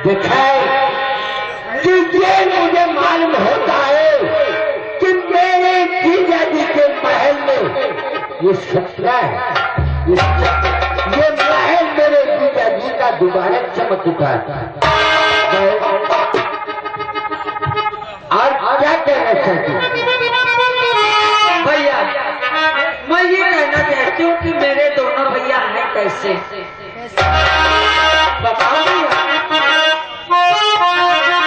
दिखाए कि ये मुझे मालूम होता है कि मेरे जीजा जी के महल में ये सपना है, ये महल मेरे जीजा जी का दोबारा चमक उठा और क्या कहना चाहती भैया? मैं ये कहना चाहती हूँ कि मेरे दोनों भैया हैं कैसे, बताओ भैया।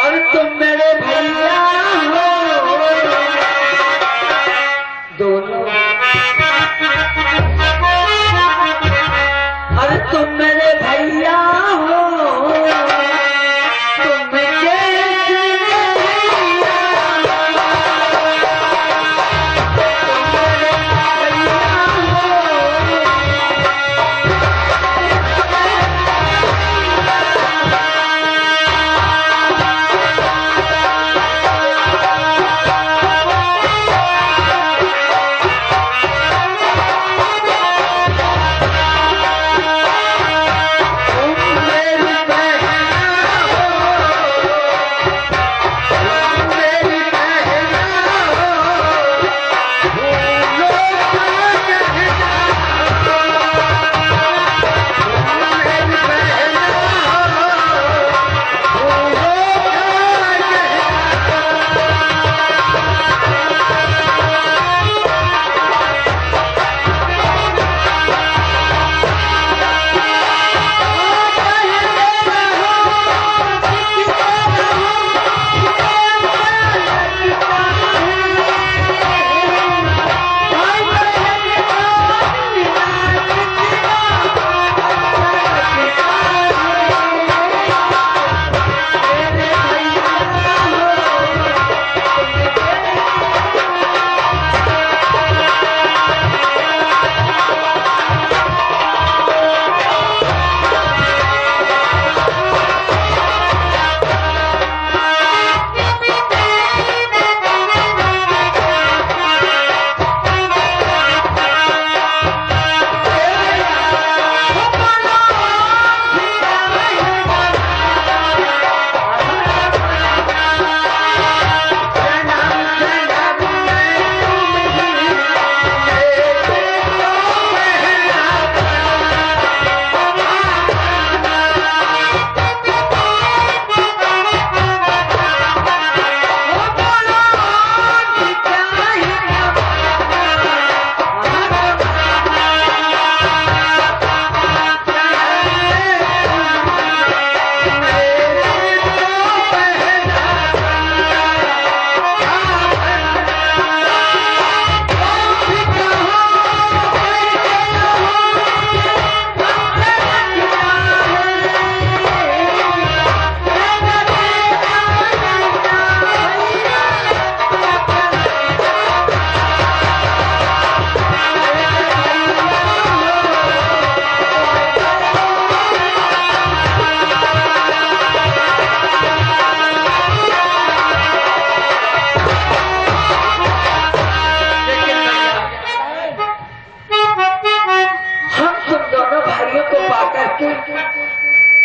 और तुम मेरे भैया हो दोनों, और तुम मेरे भैया हो, तुम कैसे भैया,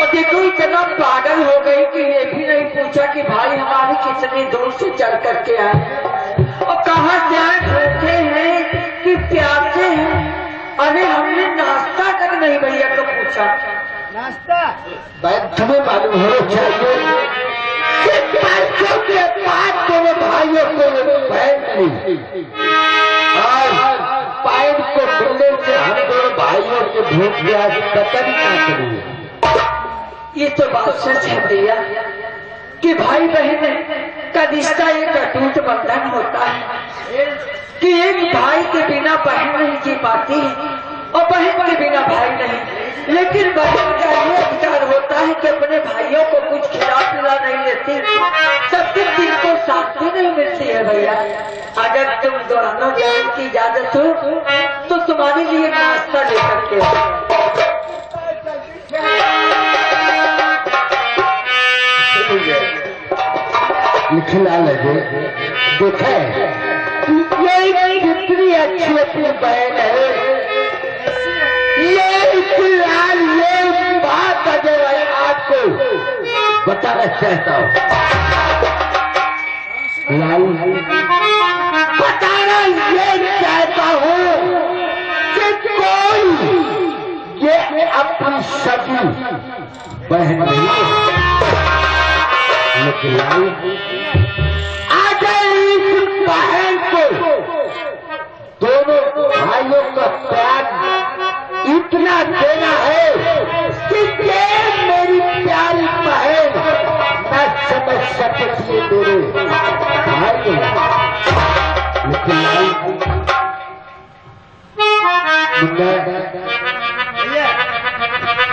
और देखो इतना पागल हो गई कि ये भी नहीं पूछा कि भाई हमारे कितनी दूर से चल करके आए और कहाँ से आए, भूखे हैं कि प्यासे हैं। अरे हमने नाश्ता तक नहीं भैया को पूछा। नाश्ता तुम्हें मालूम होना चाहिए के बाद तेरे भाइयों को बहन नहीं और पाइप को मिलने से हम दोनों भाइयों के भूख गया कतरी ना करिए। ये तो बात सच है भैया कि भाई बहन का रिश्ता एक अटूट बंधन होता है कि एक भाई के बिना बहन नहीं जी पाती और बहन के बिना भाई नहीं। लेकिन बहन का ये अधिकार होता है कि अपने भाइयों को कुछ खिला पिला नहीं देती, सबके दिल को शांति नहीं मिलती है भैया। अगर तुम दोनों जाने की इजाजत हो तो तुम्हारे लिए नाश्ता लेकर के लिखना लगे। देखे ये कितनी अच्छी अपनी बहन है, ये लेकिन यार ये बात अगर मैं आपको बताना चाहता हूँ, बताना ये चाहता हूँ कि कोई ये अपनी सगी बहन नहीं, लेकिन अगर इस बहन को दोनों भाइयों का प्यार इतना देना है कि ये मेरी प्यारी बहन न समझ सके ये मेरे भाई,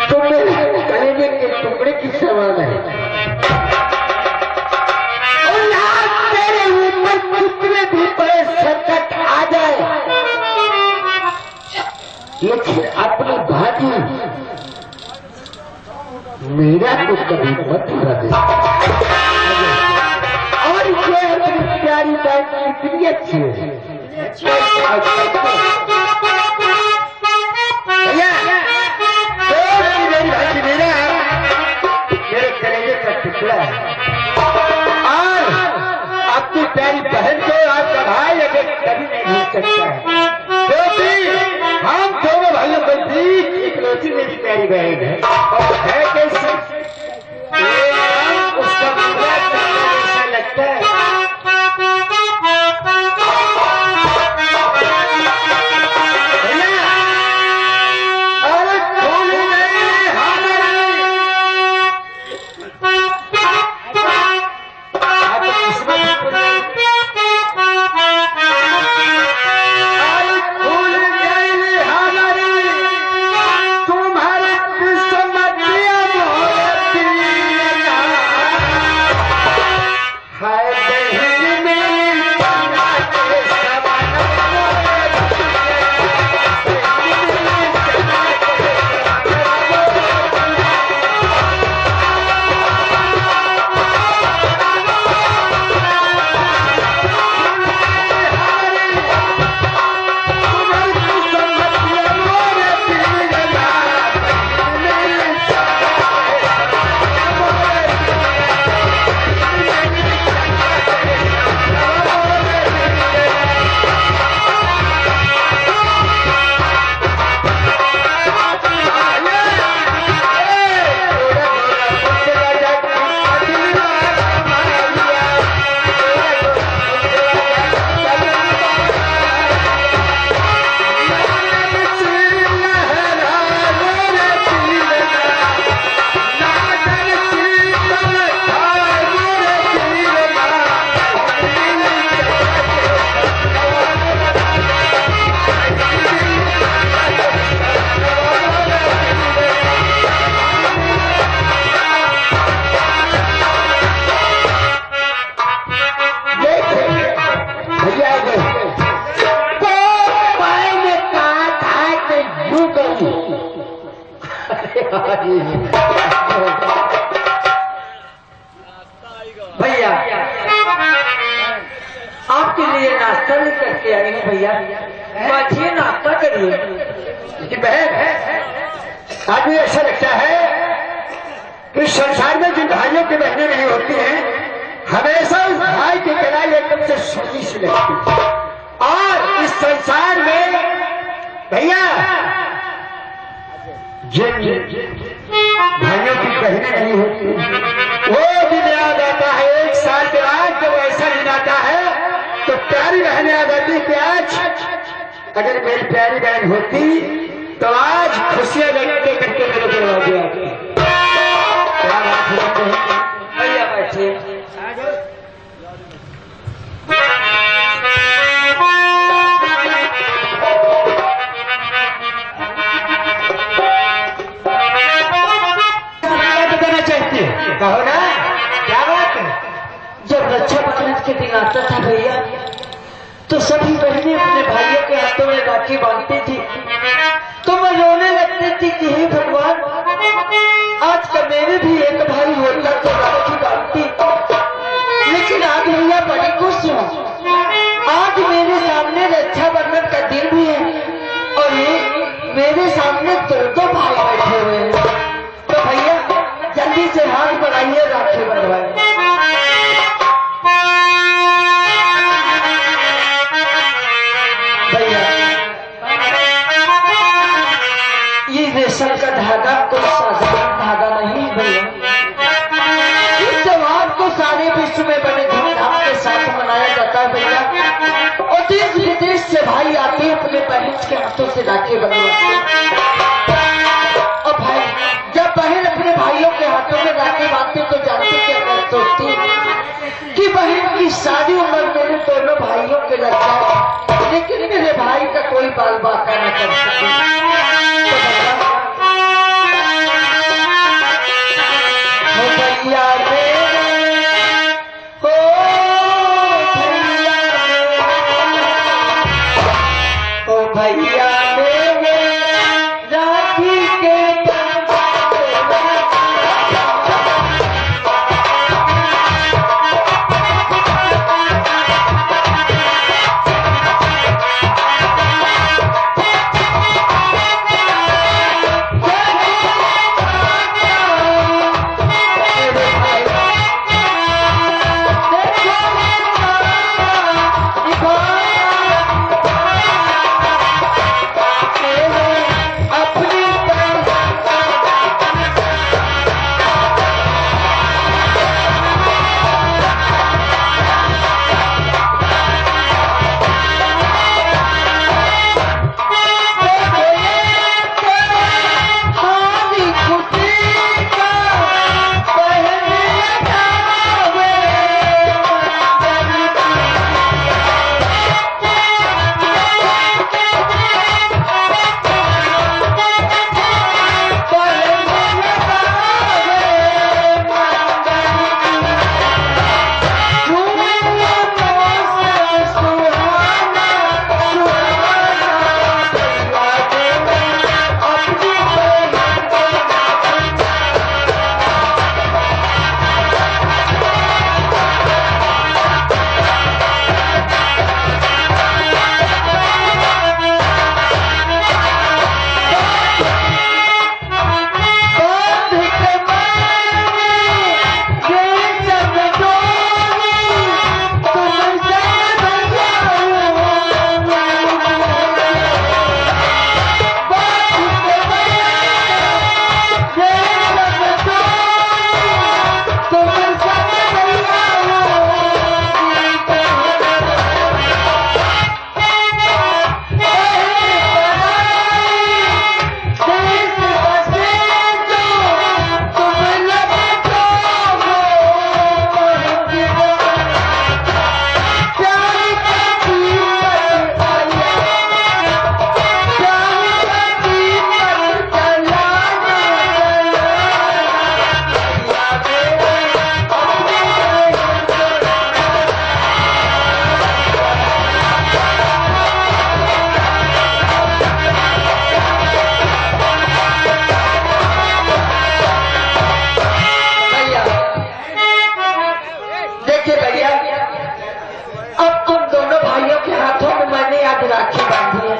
तो मेरे कलेजे के टुकड़े की सवाल है और यहाँ तेरे ऊपर कितने भी बड़े संकट आ जाए, लेकिन अपनी भाभी मेरा तो कभी मत भुला दे। और ये अपनी प्यारी बहन कितनी अच्छी है। भैया मेरी भाभी मेरा मेरे कलेजे का टुकड़ा है और अपनी प्यारी बहन को आपका भाई अगर कभी नहीं भूल सकता है, क्योंकि हम दोनों भाइयों के बीच इकलौती मेरी प्यारी बहन है और है कैसे उसका मजाक करना ऐसा लगता है। भैया आपके लिए नाश्ता लेकर के आई हूँ भैया, बैठिए नाश्ता करिए। बहन आदमी ऐसा लगता है कि संसार में जिन भाइयों की बहनें नहीं होती हैं, हमेशा उस भाई की कलाई एकदम से सोनी सी लगती है। और इस संसार में भैया जिन भाइयों की बहनें नहीं होती वो दिन याद आता है। एक साल के बाद जब ऐसा दिन आता है तो प्यारी बहनें याद आती कि आज अगर मेरी प्यारी बहन होती तो आज खुशियां लगते करके मेरे दरवाजे आती। क्या बात है भैया, बैठिए। कहो ना क्या बात है। जब रक्षाबंधन के दिन आता था भैया तो सभी बहनें अपने भाइयों के हाथों में राखी बांधती थी, तो मैं रोने लगती थी कि हे भगवान, आज का मेरे भी एक भाई होता तो राखी बांधती। लेकिन आज भैया बड़ी खुश हूँ, आज मेरे सामने रक्षाबंधन का दिन भी है और ये मेरे सामने दो भाई और देश विदेश से भाई आते हैं अपने बहन के हाथों से राखी बनवाते। और भाई जब बहन अपने भाइयों के हाथों में राखी बांधते तो जानते क्या कर सोचती कि बहन की सारी उम्र मेरे दोनों भाइयों के लग जाए, लेकिन मेरे भाई का कोई बाल बाका न कर सके। भैया मेरे राखी के राखी बांधी है।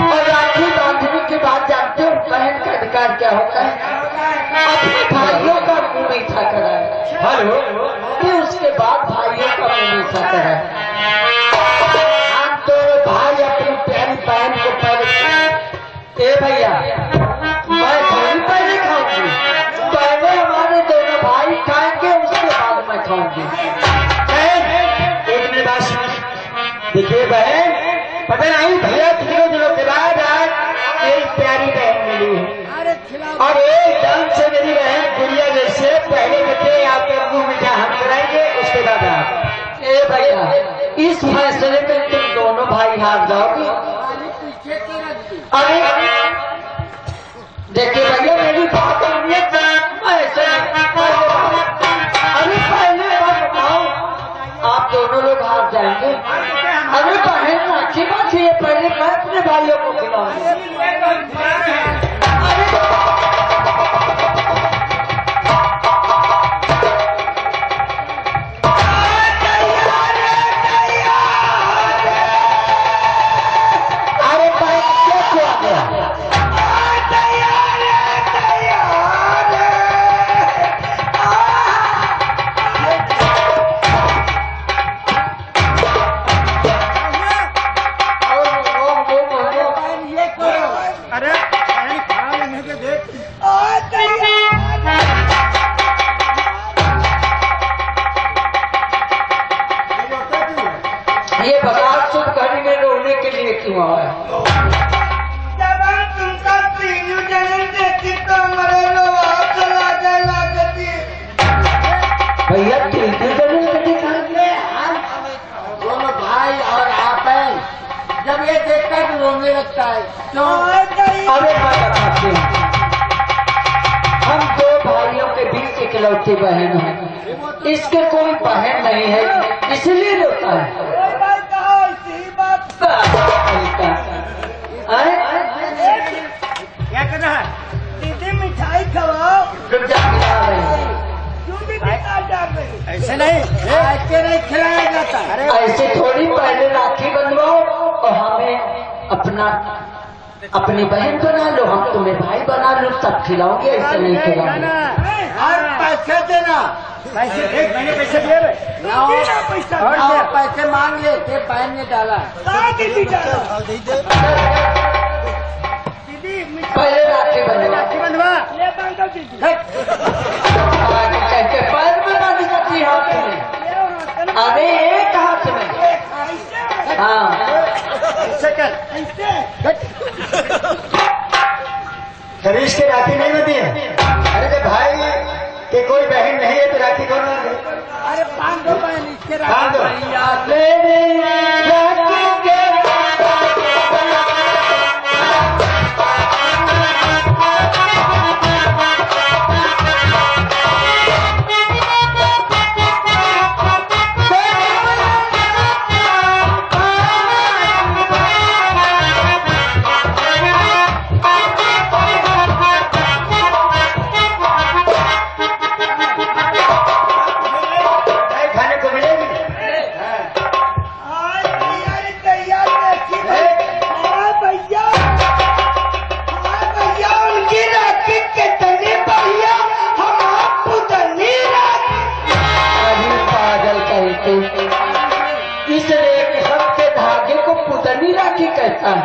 और राखी बांधने के बाद जानते हो बहन का अधिकार क्या होता है? अपने भाइयों का मुंह मीठा कराए। हेलो, फिर उसके बाद भाइयों का मुंह मीठा कराए। हम दोनों भाई अपनी प्यारी बहन को पहले, ए भैया मैं थोड़ी पहले खाऊंगी, पहले हमारे दोनों भाई खाएंगे, उसके बाद मैं खाऊंगी। देखिए बहन, पता नहीं भैया कितने दिनों के बाद आज एक प्यारी बहन मिली है और एकदम से मेरी बहन गुड़िया जैसे पहले बच्चे आपके मुंह में हम कराएंगे, उसके बाद आप। ए भैया, इस फैसले में तुम दोनों भाई हार जाओगे। अरे देखिए भैया, मेरी बात अरे पहले बताओ, आप दोनों लोग हार जाएंगे। अरे बहन राखी बात है, पहले मैं अपने भाइयों को खिलाऊंगा। ये बता शुभ घड़ी में रोने के लिए क्यों आया? जब हम तुमका तीनों जने देखी तो हमारे लोग चला लगती। भैया तीनों जने दिखाएंगे हम दोनों भाई और आप हैं। जब ये देखता है तो रोने लगता है। क्यों? अरे मैं बताती हूँ, हम दो भाइयों के बीच इकलौती बहन है, इसके कोई बहन नहीं है इसलिए रोता है। क्या कर रहा है? दीदी मिठाई खवाओ। क्यों जा दीदी ऐसे नहीं, ऐसे नहीं खिलाया जाता। ऐसे थोड़ी, पहले राखी बंधवाओ और हमें अपनी बहन बना लो, हम तुम्हें भाई बना लो, तब खिलाओगे, ऐसे नहीं खिलाओगे। और पैसे देना। पैसे एक महीने पैसे दिए पैसा और पैसे मांग ले, बहन ने डाला। दीदी पहले राखी बंधवा, राखी बंधवा ले बांधो दीदी। कहते पैर में ना दिखाती हाथ में, अरे एक हाथ में। हाँ ऐसे कर, खरीश के राखी नहीं होती है। अरे जब भाई के कोई बहन नहीं है तो राखी कौन है? अरे बांधो बहन इसके बांधो। खाने को मिलेगी। भैया उनकी राखी कितनी भैया हम आपको अभी पागल कहते, इस रेखा के धागे को पुतनी राखी कहता है।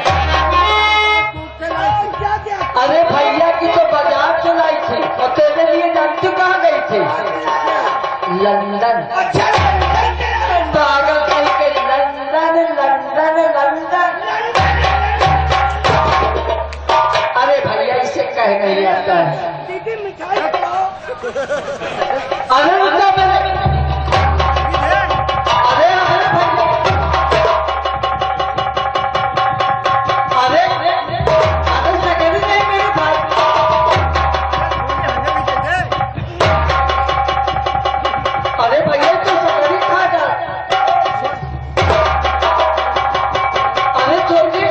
अरे भैया की तो बाजार चलाई थी और तेरे लिए जानती कहाँ गई थी? लंदन। पागल कह के लंदन लंदन लंदन। अरे भैया इसे कह नहीं आता है। दीदी मिठाई खाओ। अरे उनका अरे सेकेंड नहीं मेरे भाई। अरे भैया तो सकरी खा जा। अरे छोटी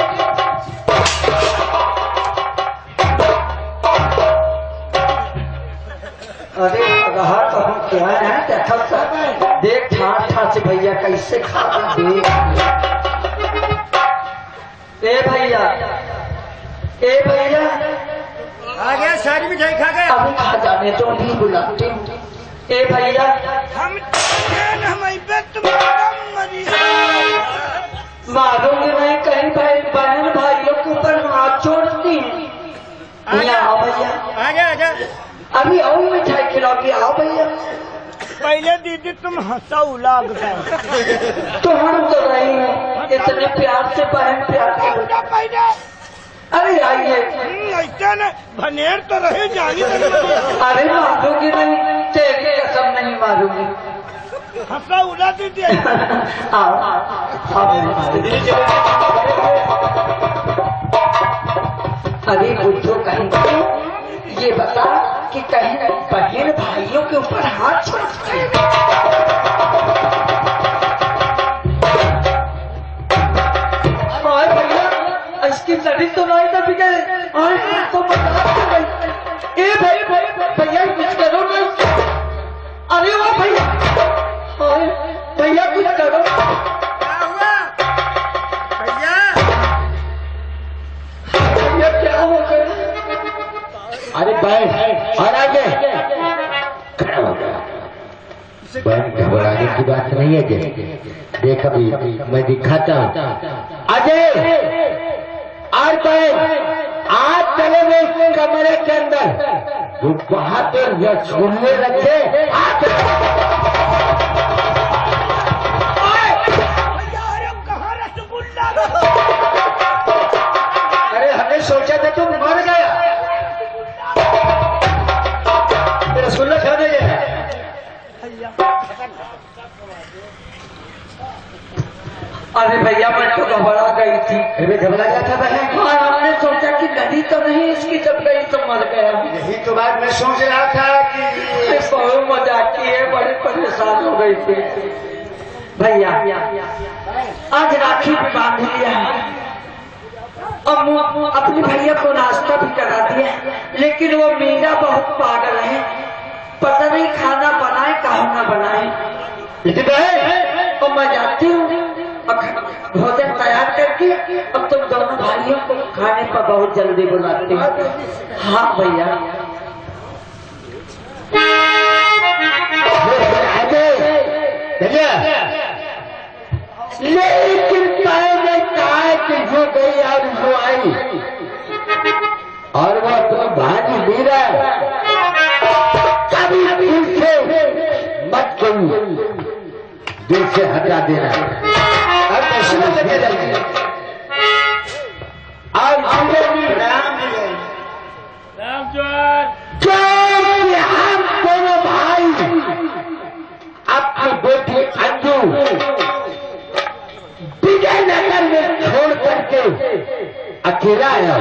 अरे रहा तो हम क्या है देखा सब देख ठाठ से भैया कैसे खाता देख। ए भैया आ गया सारी मिठाई खा गए। अभी खा जाने तो नहीं बुलाते। ए भैया हम मारूंगी नहीं, कहीं बहन भाइयों के ऊपर हाथ छोड़ती। यहाँ आओ भैया, आ गया। अभी और मिठाई खिलाओगी, आओ भैया। पहले दीदी तुम हंसा उलागता तो हम तो नहीं हैं इतने प्यार से बहन प्यार से। पहले अरे आइए। ऐसा न भनेर तो रहे जानी। अरे मारूंगी नहीं, तेरी कसम नहीं मारूंगी। हंसा उड़ा दीदी। आओ अरे बुद्धू कहीं ये बता कि कहीं बहन भाइयों के ऊपर हाथ छोड़ते हैं। भैया इसकी लड़ी तो नहीं था बिगड़े तो बता। ए भाई भैया कुछ करो ना। अरे वाह भैया कुछ करो। क्या हुआ भैया? भैया क्या हो गया? अरे बैठ और आगे खड़ा हो गया। बहन घबराने की बात नहीं है। देख अभी मैं दिखाता हूँ। अजय और बहन आज चले गए कमरे के अंदर जो वहां पर रसगुल्ले रखे। अरे भैया मैं तो घबरा गई थी। अरे घबरा गया था बहन? हाँ, हमने सोचा कि नदी तो नहीं इसकी, जब गई तो मर गया। यही तो बात मैं सोच रहा था कि बहुत मजाक की है, बड़े परेशान हो गई थी। भैया आज राखी भी बांध लिया है और अपने भैया को नाश्ता भी करा दिया, लेकिन वो मीरा बहुत पागल है, पता नहीं खाना बनाए कहाँ ना बनाए। तो मैं जाती हूँ भोजन तैयार करके, अब तुम दोनों भाइयों को खाने पर बहुत जल्दी बुलाती हूँ। हाँ भैया। लेकिन मैंने कहा कि जो गई और जो आई, और वो तो भाजी मीरा कभी दिल से मत करूं, दिल से हटा देना। अब मैं शुरू लेके जाऊंगी और हम दोनों भाई अपनी बेटी अंजू विजयनगर में छोड़ करके अकेला आया,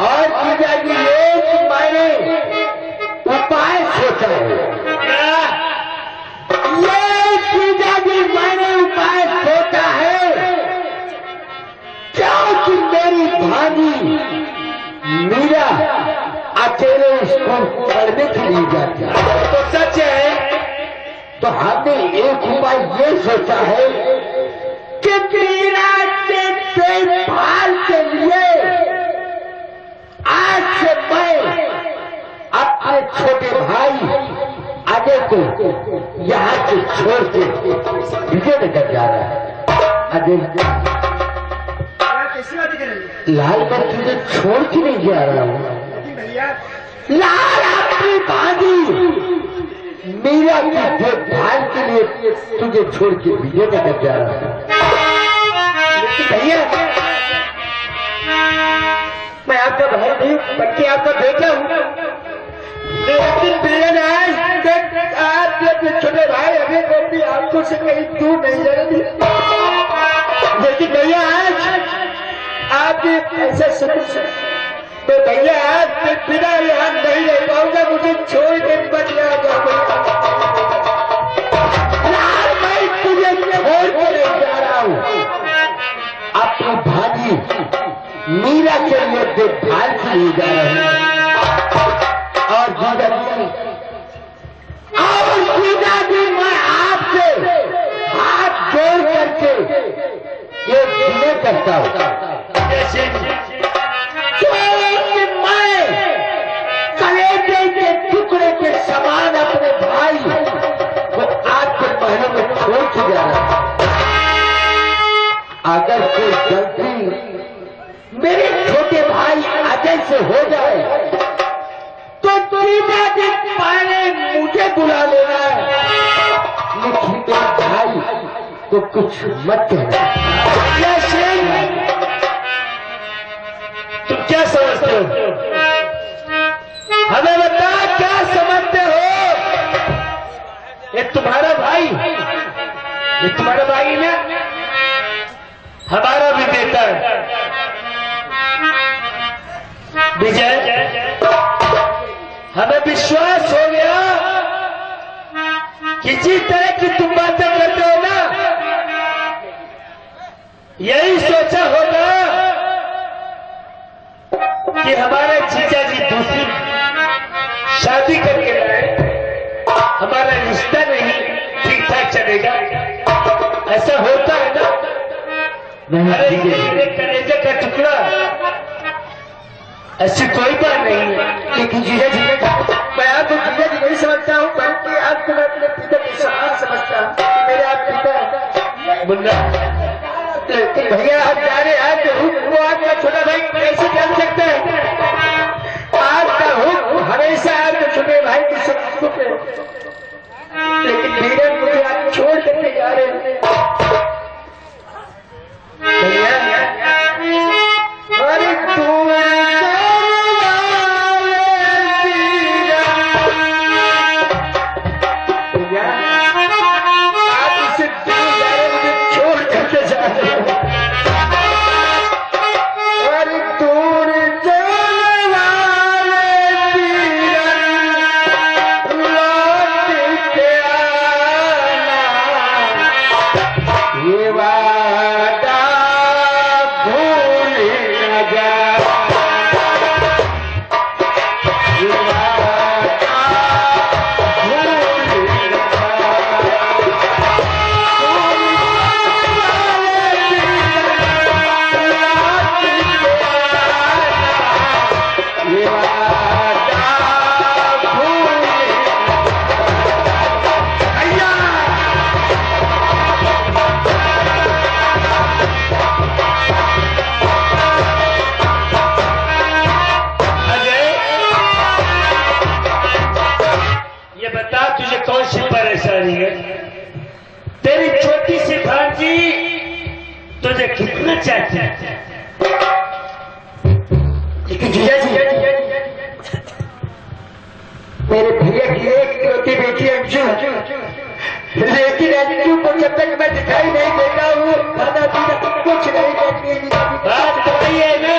और जीजा जी एक मैंने उपाय सोचा है। ये जीजा जी मैंने उपाय सोचा है, क्योंकि मेरी भाभी मीरा अकेले स्कूल पढ़ने के लिए जाती है। तो सच है, तो हमने एक उपाय ये सोचा है कि मीरा के देखभाल के लिए आज से मैं अपने छोटे भाई अजय को यहाँ से छोड़ के विजयनगर जा रहा है। अजय लाल, मैं तुझे छोड़ के नहीं जा रहा हूँ लाल, अपनी भाभी मीरा की देखभाल के लिए तुझे छोड़ के विजयनगर जा रहा है। भैया मैं आपका भाई नहीं, बल्कि आपका बेटा हूँ। लेकिन भैया आपके छोटे भाई अभी को भी आपको से कहीं दूर नहीं जाएगी। लेकिन भैया आज आप ऐसा समझ, तो भैया आज बिना यहाँ नहीं रह पाऊंगा, मुझे छोड़ के बच जाएगा। मैं तुझे छोड़ के नहीं जा रहा हूँ, अपनी भाभी मीरा के लिए देखभाल के लिए जा रहे हैं। और जीजा जी मैं आपसे हाथ जोड़ करके ये विनय करता हूँ कि मैं कलेजे के टुकड़े के समान अपने भाई को आज के महीने में छोड़ के जा रहा है। अगर कोई गलती मेरे छोटे भाई अजय से हो जाए तो जीजा जी पहले मुझे बुला लेना है, लेकिन मेरे भाई को कुछ मत कहना। तुम क्या समझते हो? हमें बता क्या समझते हो? ये तुम्हारा भाई, ये तुम्हारा भाई ना, हमारा भी बेटा है विजय। हमें विश्वास हो गया कि जिस तरह की तुम बातें करते हो ना, यही सोचा होगा कि हमारे जीजा जी दूसरी शादी करके लाए, हमारा रिश्ता नहीं ठीक ठाक चलेगा। ऐसा होता है ना? अरे कलेजे का टुकड़ा, ऐसी कोई बात नहीं है। लेकिन जीजा जी मैं आपको जीजा जी नहीं समझता हूँ, बल्कि आपको मैं अपने पिता के समान समझता हूँ। मेरे आप पिता मुन्ना, लेकिन भैया आप जा रहे हैं, वो आपका छोटा भाई कैसे जान सकते हैं? आपका हुक्म हमेशा आपके छोटे भाई की सुख है, लेकिन मीरा मुझे आप छोड़ करके जा रहे हैं। भैया अरे आप इससे दूर जा रहे, मुझे झुकना चाहती है। लेकिन जीजा जी, मेरे भैया की एक इकलौती बेटी अंजू, लेकिन अंजू को जब तक मैं दिखाई नहीं देता हूँ खाना पीना कुछ नहीं करती है। बात तो वही है ना,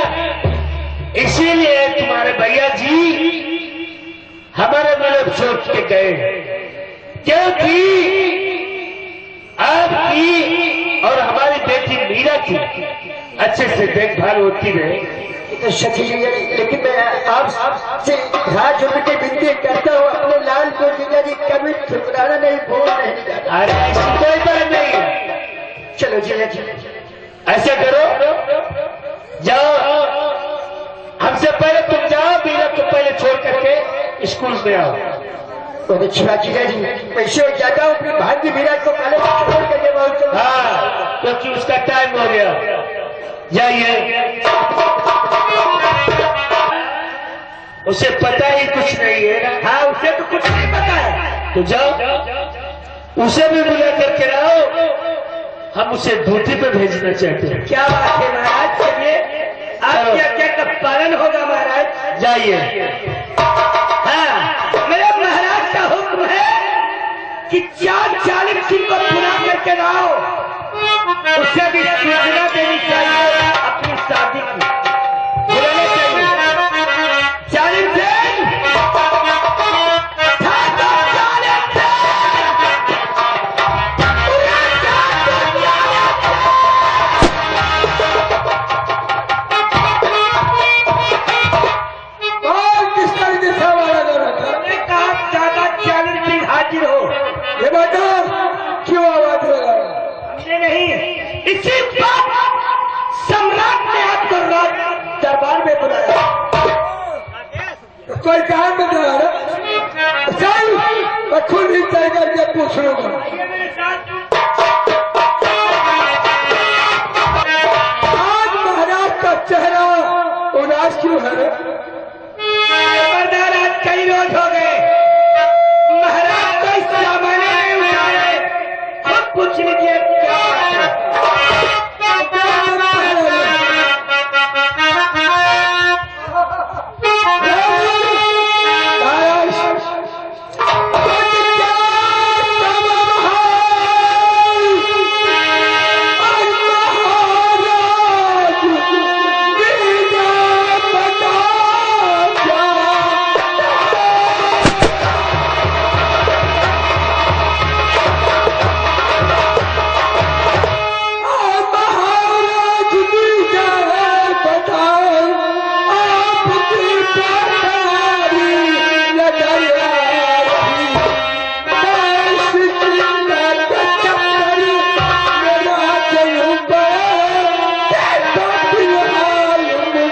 इसीलिए तुम्हारे भैया जी हमारे मतलब सोच के गए, क्योंकि आपकी और हमारी बेटी मीरा की अच्छे से देखभाल होती रहे। तो सखी जी, लेकिन मैं आपसे हाथ जोड़ के विनती करता हूँ, अपने लाल को जीजा जी कभी ठुकराना नहीं, भूल नहीं जाना। अरे ऐसी कोई बात नहीं है। चलो जीजा जी, ऐसे करो, जाओ, हमसे पहले तुम जाओ, मीरा को पहले छोड़ करके स्कूल में आओ। बहुत अच्छी बात जीजा जी, पैसे जाता हूँ अपनी भाग्य मीरा को पहले छोड़ करके बहुत। हाँ, क्योंकि उसका टाइम हो गया। जाइए, उसे पता ही कुछ नहीं है। हाँ, उसे तो कुछ नहीं पता है। तो जाओ, उसे भी बुला करके लाओ, हम उसे ड्यूटी पे भेजना चाहते हैं। क्या बात है महाराज, चलिए आपकी आज्ञा का पालन होगा महाराज। जाइए। हाँ, मेरे महाराज का हुक्म है कि 4 सिंह को बुला करके लाओ, उसे भी सूचना देनी चाहिए अपनी शादी की, बुलाना चाहिए। 40 दिन हाजिर हो। ये बता क्यों आवाज लगा? हमने नहीं, इसी बात सम्राट ने आपको राज दरबार में बुलाया। कोई काम बता रहा? चल, मैं खुद ही तय करके पूछ लूंगा। आज महाराज का चेहरा उदास क्यों है? आज कई रोज हो गए, महाराज को इस जमाने में उठाए, खुद पूछ लीजिए